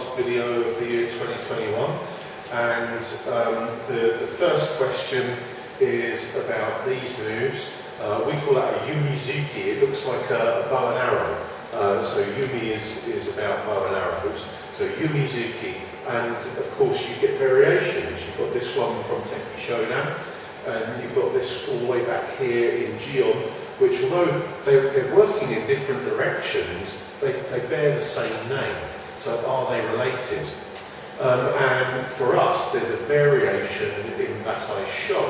last video of the year 2021, and the first question is about these moves. We call that a yumizuki. It looks like a bow and arrow. So yumi is about bow and arrows. So yumizuki, and of course you get variations. You've got this one from Teki Shonan, and you've got this all the way back here in Gion, which although they're working in different directions, they bear the same name. So are they related? And for us, there's a variation in Basai Sho,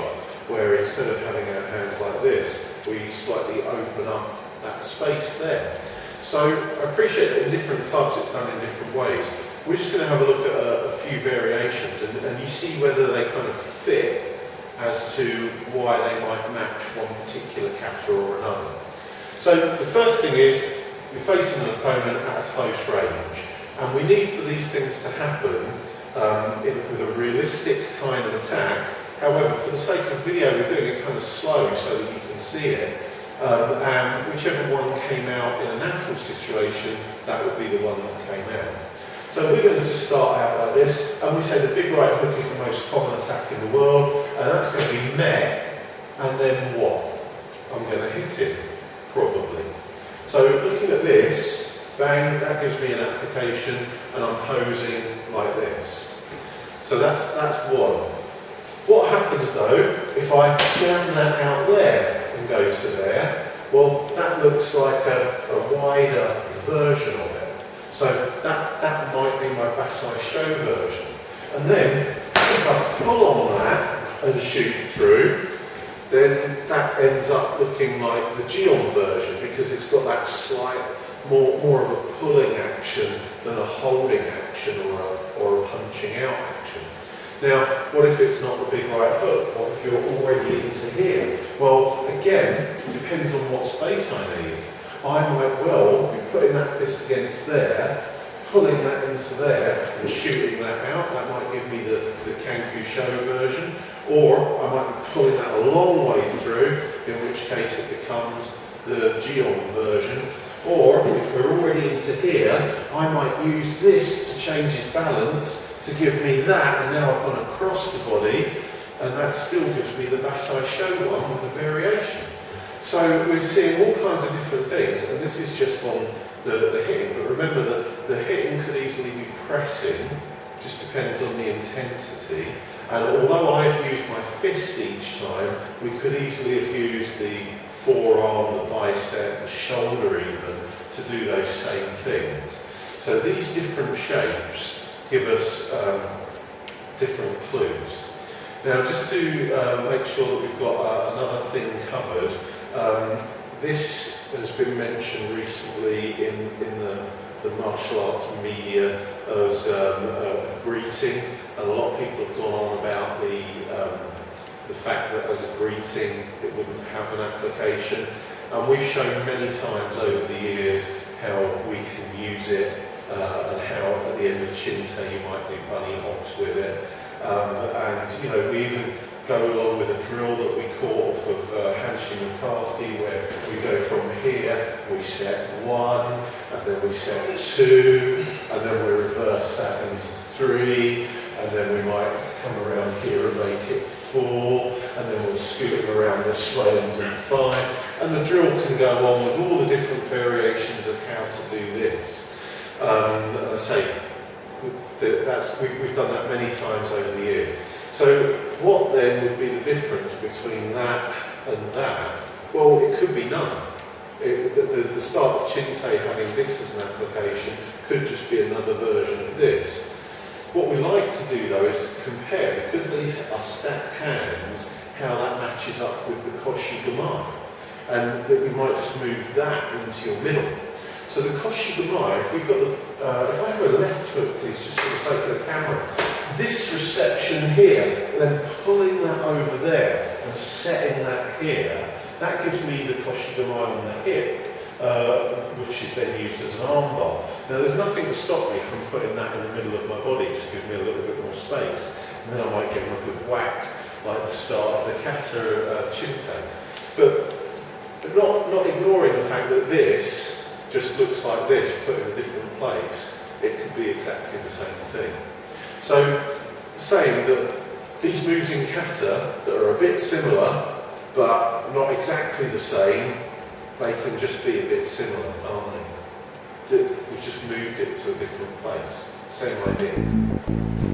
where instead of having our hands like this, we slightly open up that space there. So I appreciate that in different clubs it's done in different ways. We're just going to have a look at a few variations, and you see whether they kind of fit as to why they might match one particular kata or another. So the first thing is, you're facing an opponent at a close range, and we need for these things to happen with a realistic kind of attack. However, for the sake of video, we're doing it kind of slow so that you can see it. And whichever one came out in a natural situation, that would be the one that came out. So we're going to just start out like this, and we say the big right hook is the most common attack in the world, and that's going to be met, and then what? I'm going to hit him, probably. So looking at this, bang, that gives me an application, and I'm posing like this. So that's one. What happens though, if I jam that out there and go to there, well, that looks like a wider version of it. So that might be my Basai Sho version. And then, if I pull on that and shoot through, then that ends up looking like the Gion version, because it's got that slight, more of a pulling action than a holding action or a punching out action. Now, what if it's not the big right hook? What if you're already into here? Well, again, it depends on what space I need. I might well be putting that fist against there, pulling that into there, and shooting that out. That might give me the Kanku Sho version. Or I might be pulling that a long way through, in which case it becomes the Gion version. Or, if we're already into here, I might use this to change his balance, to give me that, and now I've gone across the body, and that still gives me the Basai Sho one with a variation. So we're seeing all kinds of different things, and this is just on the hitting. But remember that the hitting could easily be pressing, just depends on the intensity. And although I've used my fist each time, we could easily have used the forearm, the bicep, the shoulder even, to do those same things. So these different shapes give us different clues. Now, just to make sure that we've got another thing covered, this has been mentioned recently in the martial arts media as a greeting, and a lot of people have gone on about the fact that as a greeting it wouldn't have an application, and we've shown many times over the years how we can use it, and how at the end of Chinte you might do bunny hops with it, and you know, we even go along with a drill that we caught off of Hanshin McCarthy, where we go from here, we set 1, and then we set 2, and then we reverse that into 3, and then we might come around here and make it 4, and then we'll scoot it around this way into 5, and the drill can go on with all the different variations of how to do this. And I say, we've done that many times over the years. So what then would be the difference between that and that? Well, it could be none. The start of Chinte having this as an application could just be another version of this. What we like to do though is compare, because these are stacked hands, how that matches up with the Koshi Gamai. And that we might just move that into your middle. So the Koshi Gamai, if we've got if I have a left hook, please, just for the sake of the camera, this reception here, then pulling that over there and setting that here, that gives me the Koshi Gamai on the hip, which is then used as an armbar. Now there's nothing to stop me from putting that in the middle of my body, just gives me a little bit more space. And then I might give him a good whack, like the start of the Kata Chinte. But not ignoring the fact that this just looks like this, put in a different place. it could be exactly the same thing. So, saying that these moves in kata that are a bit similar, but not exactly the same, they can just be a bit similar, aren't they? We just moved it to a different place. Same idea.